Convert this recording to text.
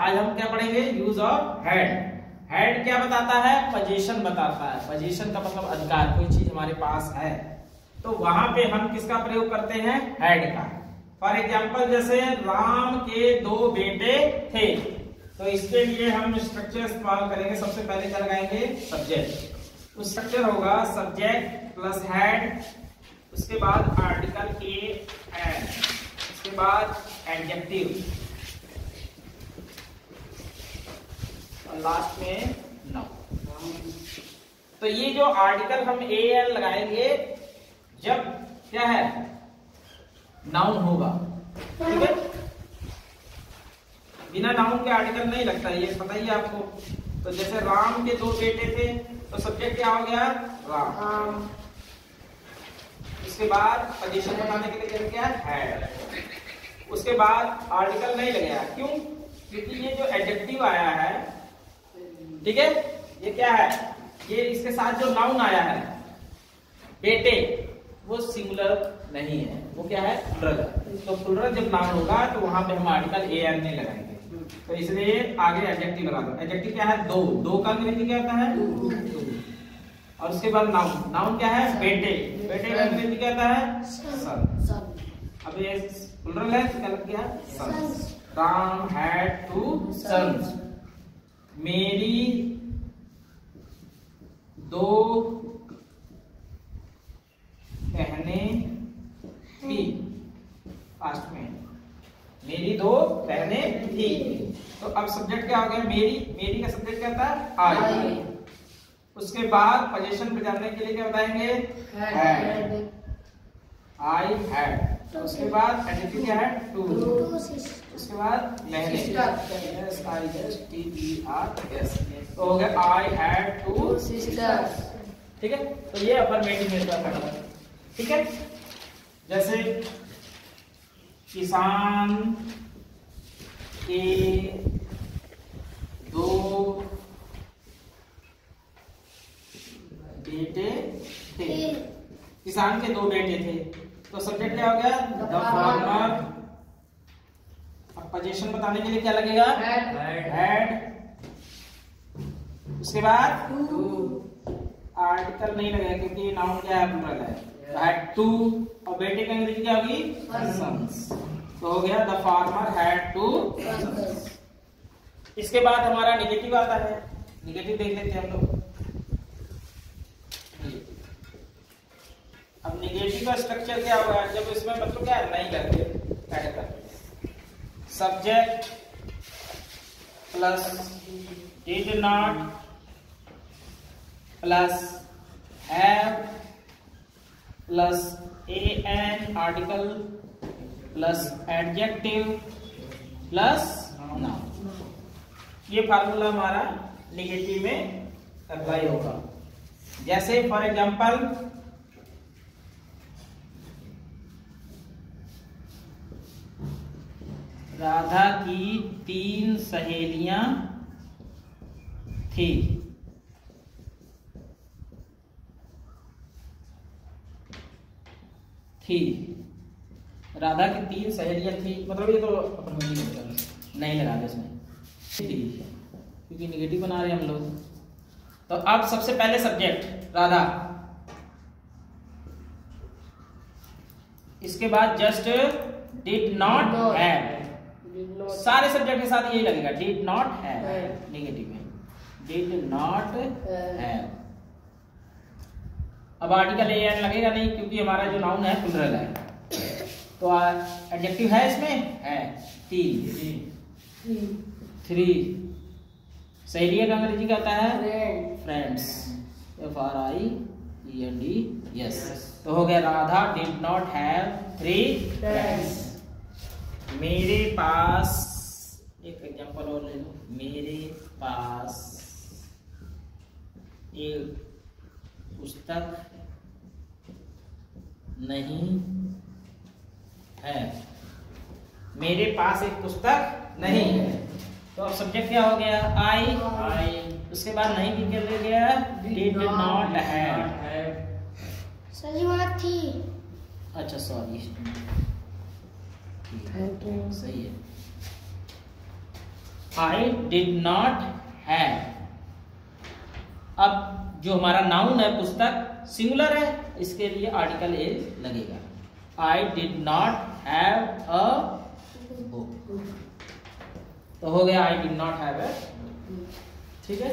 आज हम क्या पढ़ेंगे, यूज ऑफ हेड। हेड क्या बताता है, पोजीशन बताता है। पोजीशन का मतलब अधिकार, कोई चीज हमारे पास है तो वहां पे हम किसका प्रयोग करते हैं, हेड का। फॉर एग्जाम्पल जैसे राम के 2 बेटे थे, तो इसके लिए हम स्ट्रक्चर इस्तेमाल करेंगे। सबसे पहले क्या लगाएंगे, सब्जेक्ट। उस स्ट्रक्चर होगा सब्जेक्ट प्लस हेड, उसके बाद आर्टिकल ए एंड, उसके बाद एडजेक्टिव और लास्ट में नाउन। तो ये जो आर्टिकल हम ए एन लगाएंगे जब क्या है, नाउन होगा, ठीक है। बिना नाउन के आर्टिकल नहीं लगता, ये पता ही है आपको। तो जैसे राम के 2 बेटे थे, तो सब्जेक्ट क्या हो गया, राम। उसके बाद पोजीशन बताने के लिए क्या है, उसके बाद आर्टिकल नहीं लगेगा। क्यों, क्योंकि ये जो एडजेक्टिव आया है, ठीक है, ये क्या है, ये इसके साथ जो नाउन आया है बेटे, वो सिंगुलर नहीं है, वो क्या है, प्लुरल है। तो प्लुरल जब नाउन होगा तो वहां पे हम आर्टिकल ए एन नहीं लगाएंगे। तो इसलिए आगे एडजेक्टिव लगा दो। एडजेक्टिव क्या है, 2 का अंग्रेजी क्या होता है, 2। और उसके बाद नाउन, नाउन क्या है, बेटे। बेटे का अंग्रेजी क्या होता है, सन। अब ये प्लुरल है तो क्या लग गया, सन्स। Ram had 2 sons. मेरी 2 बहनें थी, पास्ट में, मेरी 2 बहनें थी। तो अब सब्जेक्ट क्या हो गया, मेरी। मेरी का सब्जेक्ट क्या था, आई। उसके बाद पोजीशन पे जाने के लिए क्या बताएंगे, हैड। I had. तो उसके बाद एडजेक्टिव क्या है, 2। उसके बाद तो हो गया आई हैड 2 सिस्टर्स, ठीक है। तो ये अफर्मेटिव में था, ठीक है। जैसे किसान के 2 बेटे थे, किसान के 2 बेटे थे, तो सब्जेक्ट क्या हो गया, द फार्मर। अब पोजीशन बताने के लिए क्या लगेगा, हेड। उसके बाद 2, आर्टिकल नहीं लगेगा क्योंकि नाउन क्या है, प्लुरल है। हैड 2 और बेटे का अंग्रेजी क्या होगी, सन्स। तो हो गया द फार्मर हैड 2 सन्स। इसके बाद हमारा निगेटिव आता है। निगेटिव देख लेते हैं हम लोग। अब निगेटिव का स्ट्रक्चर क्या होगा, जब इसमें मतलब क्या है, नहीं करते, ऐड करते। Subject plus did not plus have plus A an article plus adjective plus noun. ये फार्मूला हमारा निगेटिव में अप्लाई होगा। जैसे फॉर एग्जांपल राधा की 3 सहेलियां थी। राधा की 3 सहेलियां थी, मतलब ये तो नहीं लगा दे इसमें, क्योंकि निगेटिव बना रहे हैं हम लोग। तो अब सबसे पहले सब्जेक्ट राधा, इसके बाद जस्ट डिड नॉट हैव। सारे सब्जेक्ट के साथ यही लगेगा, डिड नॉट हैव निगेटिव में, डिड नॉट हैव। अब आर्टिकल ए एन लगेगा नहीं क्योंकि हमारा जो नाउन है प्लुरल है। तो एडजेक्टिव है इसमें, है 3। सहेलिया का अंग्रेजी क्या होता है, फ्रेंड्स, FRIEND। तो हो गया Radha did not have 3 friends. मेरे पास, एक एग्जांपल और ले लो, मेरे पास एक पुस्तक नहीं है। मेरे पास एक पुस्तक नहीं है। तो अब सब्जेक्ट क्या हो गया, आई। उसके बाद नहीं भी कर गया, डिड नॉट हैव। सही बात थी। अच्छा सॉरी, सही है। I did not have. अब जो हमारा नाउन है पुस्तक सिंगुलर है, इसके लिए आर्टिकल एज लगेगा। I did not have a book, तो हो गया I did not have a. ठीक है।